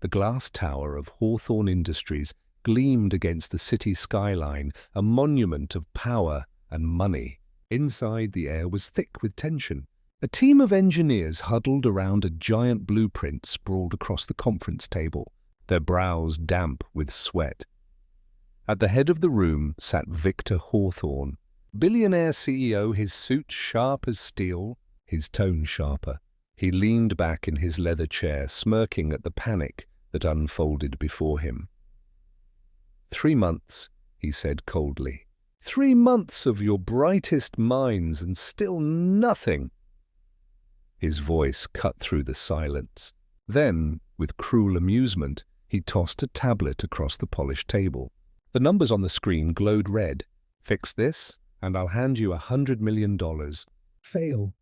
The glass tower of Hawthorne Industries gleamed against the city skyline, a monument of power and money. Inside, the air was thick with tension. A team of engineers huddled around a giant blueprint sprawled across the conference table, their brows damp with sweat. At the head of the room sat Victor Hawthorne, Billionaire CEO, his suit sharp as steel, his tone sharper. He leaned back in his leather chair, smirking at the panic that unfolded before him. 3 months, he said coldly. 3 months of your brightest minds and still nothing. His voice cut through the silence. Then, with cruel amusement, he tossed a tablet across the polished table. The numbers on the screen glowed red. Fix this, and I'll hand you $100 million. Fail,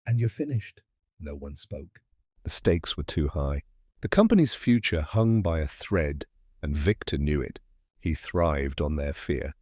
and you're finished. No one spoke. The stakes were too high. The company's future hung by a thread, and Victor knew it. He thrived on their fear.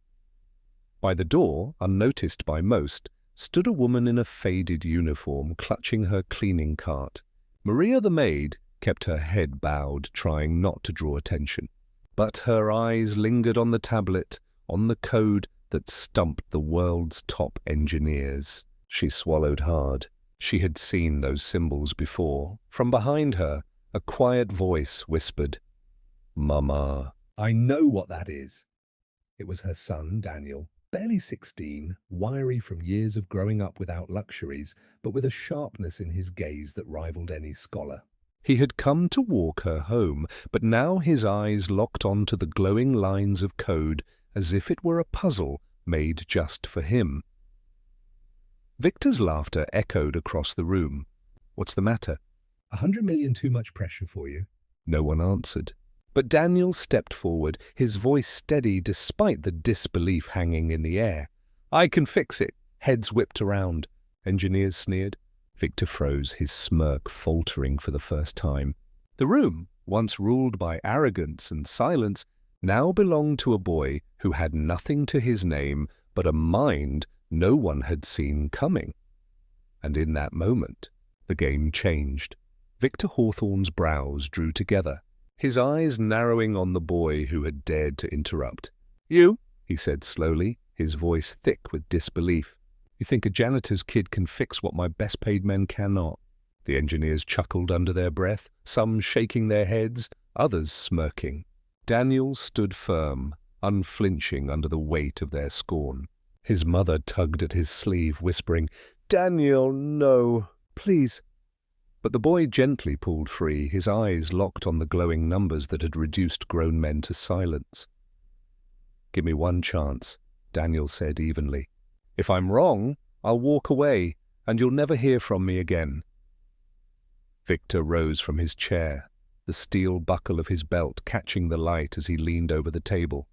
By the door, unnoticed by most, stood a woman in a faded uniform, clutching her cleaning cart. Maria the maid kept her head bowed, trying not to draw attention. But her eyes lingered on the tablet, on the code that stumped the world's top engineers. She swallowed hard. She had seen those symbols before. From behind her, a quiet voice whispered, "Mama." I know what that is. It was her son, Daniel, barely 16, wiry from years of growing up without luxuries, but with a sharpness in his gaze that rivaled any scholar. He had come to walk her home, but now his eyes locked onto the glowing lines of code as if it were a puzzle made just for him. Victor's laughter echoed across the room. "What's the matter?" $100 million too much pressure for you? No one answered. But Daniel stepped forward, his voice steady despite the disbelief hanging in the air. "I can fix it." Heads whipped around. Engineers sneered. Victor froze, his smirk faltering for the first time. The room, once ruled by arrogance and silence, now belonged to a boy who had nothing to his name but a mind no one had seen coming. And in that moment, the game changed. Victor Hawthorne's brows drew together, his eyes narrowing on the boy who had dared to interrupt. "You," he said slowly, his voice thick with disbelief. "You think a janitor's kid can fix what my best-paid men cannot?" The engineers chuckled under their breath, some shaking their heads, others smirking. Daniel stood firm, unflinching under the weight of their scorn. His mother tugged at his sleeve, whispering, "Daniel, no, please." But the boy gently pulled free, his eyes locked on the glowing numbers that had reduced grown men to silence. "Give me one chance," Daniel said evenly. "If I'm wrong, I'll walk away, and you'll never hear from me again." Victor rose from his chair, the steel buckle of his belt catching the light as he leaned over the table.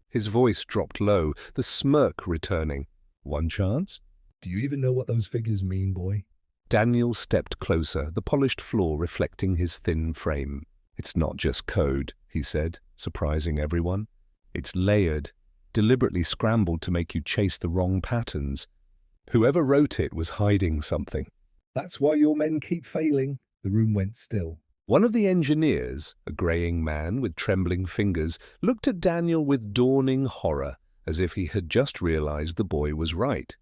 His voice dropped low, the smirk returning. "One chance?" Do you even know what those figures mean, boy? Daniel stepped closer, the polished floor reflecting his thin frame. "It's not just code," he said, surprising everyone. "It's layered, deliberately scrambled to make you chase the wrong patterns. Whoever wrote it was hiding something." That's why your men keep failing. The room went still. One of the engineers, a greying man with trembling fingers, looked at Daniel with dawning horror, as if he had just realized the boy was right.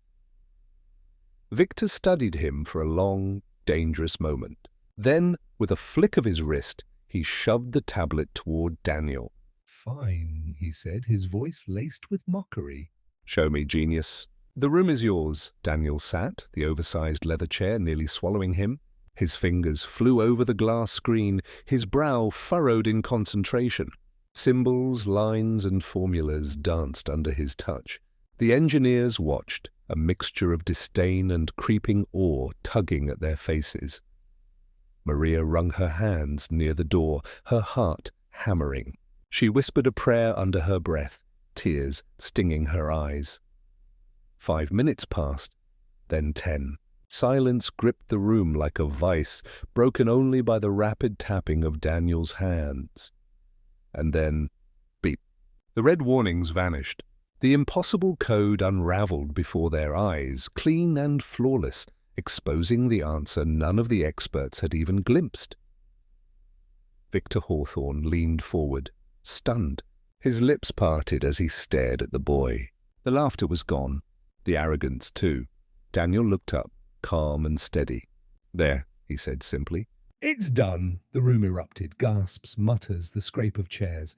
Victor studied him for a long, dangerous moment. Then, with a flick of his wrist, he shoved the tablet toward Daniel. "Fine," he said, his voice laced with mockery. "Show me, genius." "The room is yours." Daniel sat, the oversized leather chair nearly swallowing him. His fingers flew over the glass screen, his brow furrowed in concentration. Symbols, lines, and formulas danced under his touch. The engineers watched, a mixture of disdain and creeping awe tugging at their faces. Maria wrung her hands near the door, her heart hammering. She whispered a prayer under her breath, tears stinging her eyes. 5 minutes passed, then 10. Silence gripped the room like a vice, broken only by the rapid tapping of Daniel's hands. And then, beep. The red warnings vanished. The impossible code unraveled before their eyes, clean and flawless, exposing the answer none of the experts had even glimpsed. Victor Hawthorne leaned forward, stunned. His lips parted as he stared at the boy. The laughter was gone, the arrogance too. Daniel looked up, calm and steady. "There," he said simply. "It's done." The room erupted, gasps, mutters, the scrape of chairs.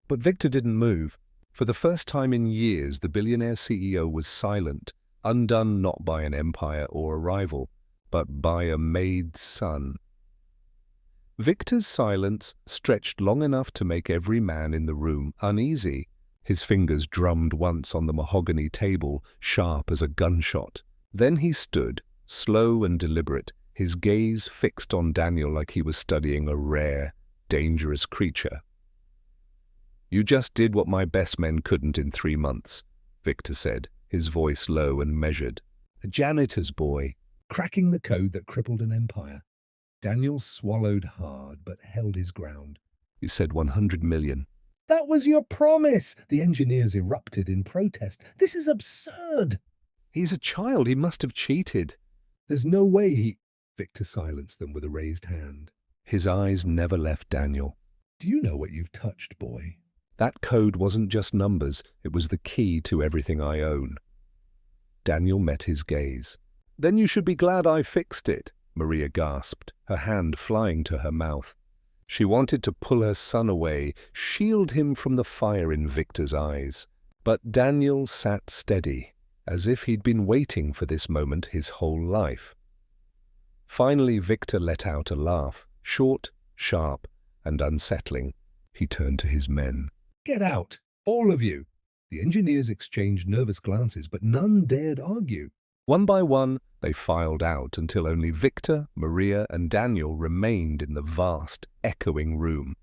But Victor didn't move. For the first time in years, the billionaire CEO was silent, undone not by an empire or a rival, but by a maid's son. Victor's silence stretched long enough to make every man in the room uneasy. His fingers drummed once on the mahogany table, sharp as a gunshot. Then he stood, slow and deliberate, his gaze fixed on Daniel like he was studying a rare, dangerous creature. "You just did what my best men couldn't in 3 months," Victor said, his voice low and measured. A janitor's boy, cracking the code that crippled an empire. Daniel swallowed hard, but held his ground. "You said 100 million. "That was your promise!" The engineers erupted in protest. "This is absurd!" He's a child, he must have cheated." "There's no way he—" Victor silenced them with a raised hand. His eyes never left Daniel. "Do you know what you've touched, boy?" That code wasn't just numbers, it was the key to everything I own. Daniel met his gaze. "Then you should be glad I fixed it," Maria gasped, her hand flying to her mouth. She wanted to pull her son away, shield him from the fire in Victor's eyes. But Daniel sat steady, as if he'd been waiting for this moment his whole life. Finally, Victor let out a laugh, short, sharp, and unsettling. He turned to his men. "Get out, all of you!" The engineers exchanged nervous glances, but none dared argue. One by one, they filed out until only Victor, Maria, and Daniel remained in the vast, echoing room.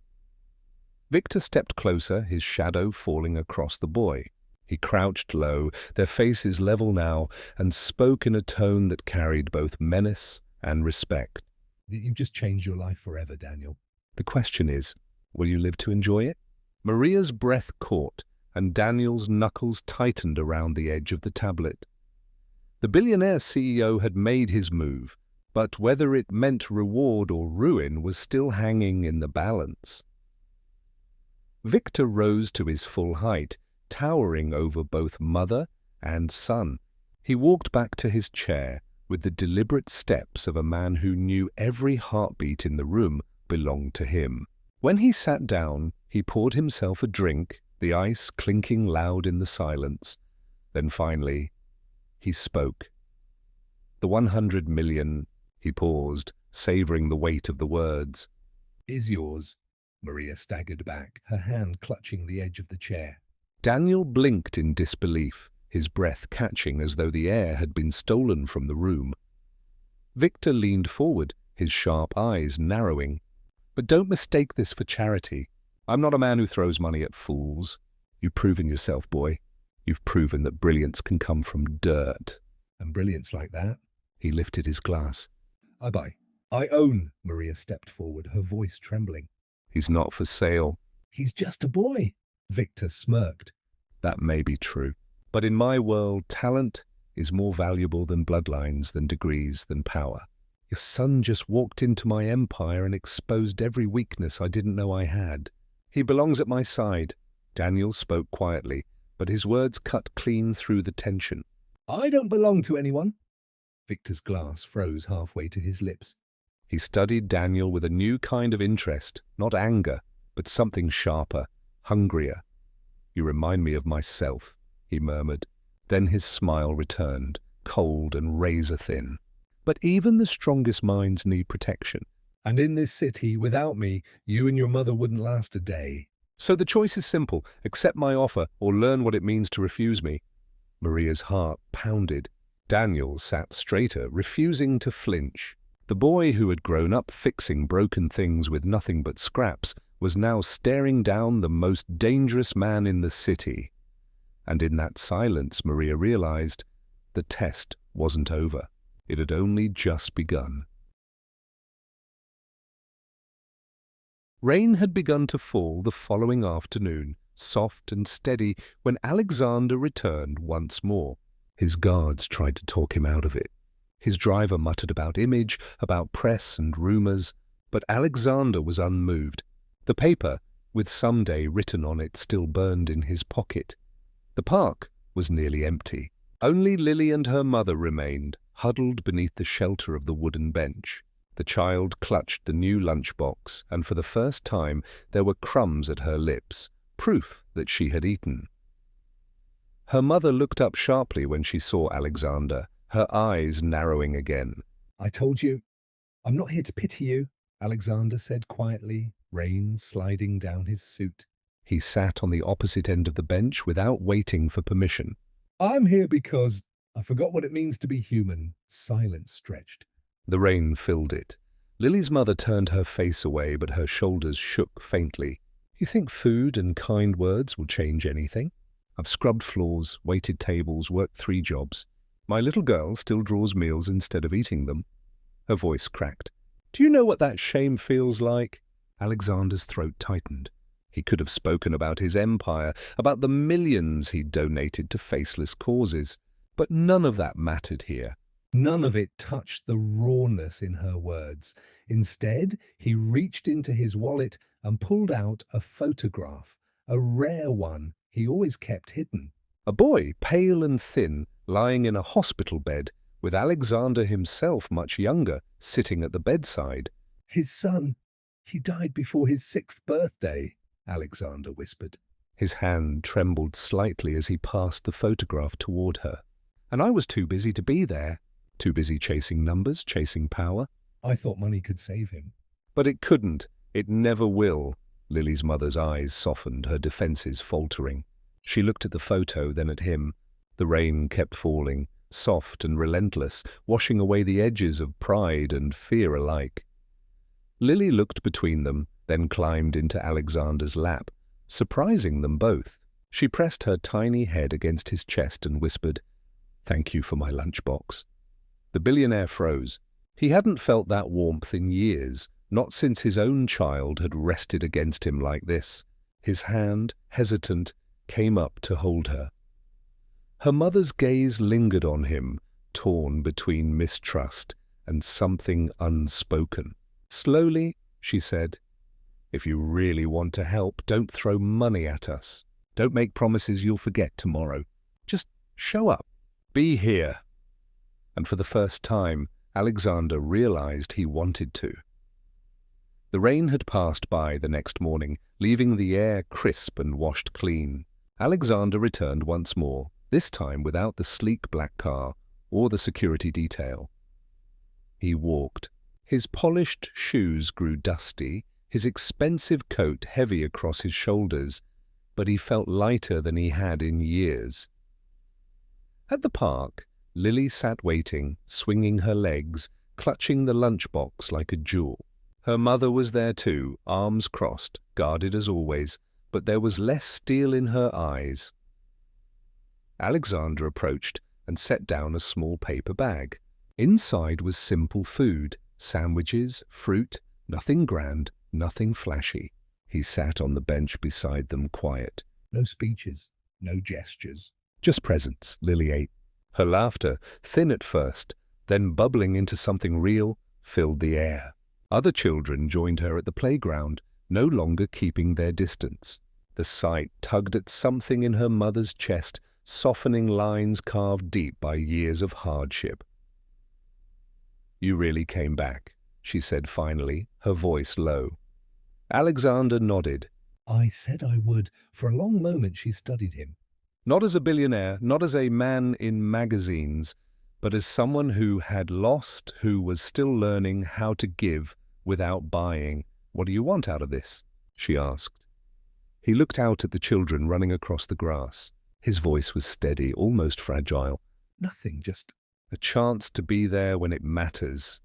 Victor stepped closer, his shadow falling across the boy. He crouched low, their faces level now, and spoke in a tone that carried both menace and respect. "You've just changed your life forever, Daniel. The question is, will you live to enjoy it?" Maria's breath caught, and Daniel's knuckles tightened around the edge of the tablet. The billionaire CEO had made his move, but whether it meant reward or ruin was still hanging in the balance. Victor rose to his full height, towering over both mother and son. He walked back to his chair with the deliberate steps of a man who knew every heartbeat in the room belonged to him. When he sat down, he poured himself a drink, the ice clinking loud in the silence. Then finally, he spoke. "The 100 million, he paused, savoring the weight of the words. "Is yours." Maria staggered back, her hand clutching the edge of the chair. Daniel blinked in disbelief, his breath catching as though the air had been stolen from the room. Victor leaned forward, his sharp eyes narrowing. "But don't mistake this for charity. I'm not a man who throws money at fools. You've proven yourself, boy. You've proven that brilliance can come from dirt." "And brilliance like that?" He lifted his glass. "I buy. I own." Maria stepped forward, her voice trembling. "He's not for sale." "He's just a boy." Victor smirked. "That may be true. But in my world, talent is more valuable than bloodlines, than degrees, than power. Your son just walked into my empire and exposed every weakness I didn't know I had. He belongs at my side." Daniel spoke quietly, but his words cut clean through the tension. "I don't belong to anyone." Victor's glass froze halfway to his lips. He studied Daniel with a new kind of interest, not anger, but something sharper, hungrier. "You remind me of myself," he murmured. Then his smile returned, cold and razor-thin. "But even the strongest minds need protection. And in this city, without me, you and your mother wouldn't last a day." So the choice is simple. Accept my offer or learn what it means to refuse me." Maria's heart pounded. Daniel sat straighter, refusing to flinch. The boy who had grown up fixing broken things with nothing but scraps was now staring down the most dangerous man in the city. And in that silence, Maria realized the test wasn't over. It had only just begun. Rain had begun to fall the following afternoon, soft and steady, when Alexander returned once more. His guards tried to talk him out of it. His driver muttered about image, about press and rumors, but Alexander was unmoved. The paper, with "Someday" written on it, still burned in his pocket. The park was nearly empty. Only Lily and her mother remained, huddled beneath the shelter of the wooden bench. The child clutched the new lunchbox, and for the first time there were crumbs at her lips, proof that she had eaten. Her mother looked up sharply when she saw Alexander, her eyes narrowing again. "I told you, I'm not here to pity you," Alexander said quietly, rain sliding down his suit. He sat on the opposite end of the bench without waiting for permission. "I'm here because I forgot what it means to be human." Silence stretched. The rain filled it. Lily's mother turned her face away, but her shoulders shook faintly. "You think food and kind words will change anything? I've scrubbed floors, waited tables, worked 3 jobs. My little girl still draws meals instead of eating them." Her voice cracked. "Do you know what that shame feels like?" Alexander's throat tightened. He could have spoken about his empire, about the millions he'd donated to faceless causes, but none of that mattered here. None of it touched the rawness in her words. Instead, he reached into his wallet and pulled out a photograph, a rare one he always kept hidden. A boy, pale and thin, lying in a hospital bed, with Alexander himself much younger, sitting at the bedside. "His son, he died before his 6th birthday," Alexander whispered. His hand trembled slightly as he passed the photograph toward her. "And I was too busy to be there. Too busy chasing numbers, chasing power." "I thought money could save him." "But it couldn't. It never will." Lily's mother's eyes softened, her defenses faltering. She looked at the photo, then at him. The rain kept falling, soft and relentless, washing away the edges of pride and fear alike. Lily looked between them, then climbed into Alexander's lap, surprising them both. She pressed her tiny head against his chest and whispered, "Thank you for my lunchbox." The billionaire froze. He hadn't felt that warmth in years, not since his own child had rested against him like this. His hand, hesitant, came up to hold her. Her mother's gaze lingered on him, torn between mistrust and something unspoken. Slowly, she said, "If you really want to help, don't throw money at us. Don't make promises you'll forget tomorrow. Just show up. Be here." And for the first time, Alexander realized he wanted to. The rain had passed by the next morning, leaving the air crisp and washed clean. Alexander returned once more, this time without the sleek black car or the security detail. He walked. His polished shoes grew dusty, his expensive coat heavy across his shoulders, but he felt lighter than he had in years. At the park, Lily sat waiting, swinging her legs, clutching the lunchbox like a jewel. Her mother was there too, arms crossed, guarded as always, but there was less steel in her eyes. Alexander approached and set down a small paper bag. Inside was simple food, sandwiches, fruit, nothing grand, nothing flashy. He sat on the bench beside them, quiet. No speeches, no gestures. Just presence. Lily ate. Her laughter, thin at first, then bubbling into something real, filled the air. Other children joined her at the playground, no longer keeping their distance. The sight tugged at something in her mother's chest, softening lines carved deep by years of hardship. "You really came back," she said finally, her voice low. Alexander nodded. "I said I would." For a long moment she studied him. Not as a billionaire, not as a man in magazines, but as someone who had lost, who was still learning how to give without buying. "What do you want out of this?" she asked. He looked out at the children running across the grass. His voice was steady, almost fragile. "Nothing, just a chance to be there when it matters."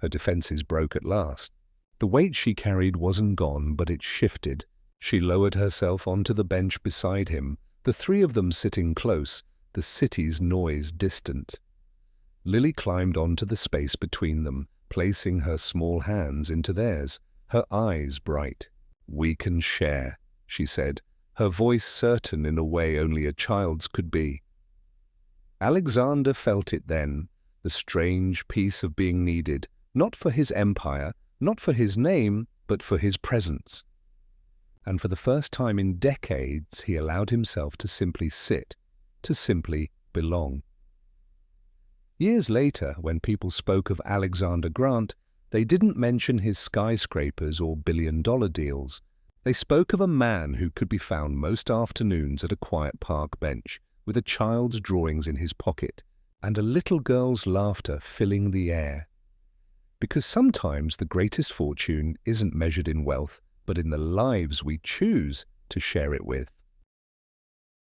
Her defenses broke at last. The weight she carried wasn't gone, but it shifted. She lowered herself onto the bench beside him, the 3 of them sitting close, the city's noise distant. Lily climbed onto the space between them, placing her small hands into theirs, her eyes bright. "We can share," she said, her voice certain in a way only a child's could be. Alexander felt it then, the strange peace of being needed, not for his empire, not for his name, but for his presence. and for the first time in decades he allowed himself to simply sit, to simply belong. Years later, when people spoke of Alexander Grant, they didn't mention his skyscrapers or billion-dollar deals. They spoke of a man who could be found most afternoons at a quiet park bench, with a child's drawings in his pocket and a little girl's laughter filling the air. Because sometimes the greatest fortune isn't measured in wealth, but in the lives we choose to share it with.